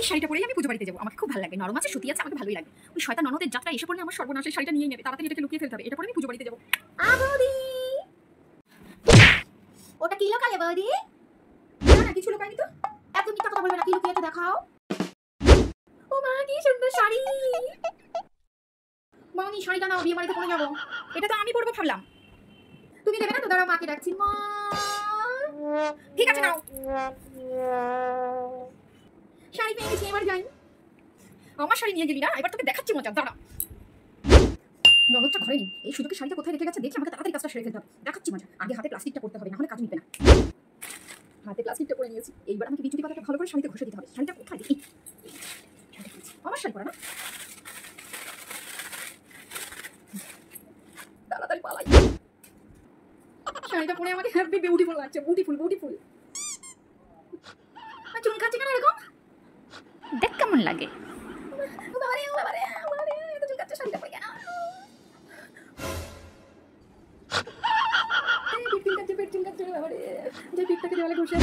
এই শাড়িটা পরেই আমি পুজো বাড়িতে যাবো। আমাকে খুব ভালো লাগবে, নরম আছে, সুতি আছে, আমাকে ভালোই লাগবে। ওই শয়তান ননদের যাত্রা এসে পড়লে আমার সর্বনাশের শাড়িটা নিয়ে নেবে, তাড়াতাড়ি এটাকে লুকিয়ে ফেলতে হবে। এটা পরে আমি পুজো বাড়িতে যাবো। বৌদি, ওটা কি লোকালে বৌদি? না না, কিছু লোকায়নি তো। এত মিথ্যা কথা বলবে না, কি লুকিয়ে দেখাও। ও মা, কি সুন্দর শাড়ি! মানি, শাড়িটা নাও, বিয়ে বাড়িতে পরে যাবো। এটা তো আমি পরবো ভাবলাম, তুমি দেবে না তো? দাঁড়াও, মাকে ডাকছি। মা, ঠিক আছে নাও। শাড়ি পেয়ে গেছি, এবার যাই। আমার শাড়ি নিয়ে গেলি না, এবার তোকে দেখাচ্ছি মজা, দাঁড়া। ননদটা ঘরে নেই, এই সুযোগে শাড়িটা কোথায় রেখে গেছে দেখি, আমাকে তাড়াতাড়ি কাজটা সেরে ফেলতে হবে। দেখাচ্ছি মজা। আগে হাতে প্লাস্টিকটা পড়তে হবে, না হলে কাজ মিটবে না। হাতে প্লাস্টিকটা পরে নিয়েছি, এইবার আমাকে বিচুটি পাতাটা ভালো করে শাড়িতে ঘষে দিতে হবে। শাড়িটা কোথায় দেখি? আমার শাড়ি পরা না, তাড়াতাড়ি পালাই। শাড়িটা পরে আমাকে হ্যাপি বিউটিফুল লাগছে, বিউটিফুল বিউটিফুল। চুল কাচ্ছে কেন এরকম? দেখ কেমন লাগে। বাবারে বাবারে বাবারে, এত চুল কাচ্ছে শাড়িটা পরে কেন? পেট চুল কাচ্ছে বাবারে, যে পিঠটাকে দেওয়ালে ঘষে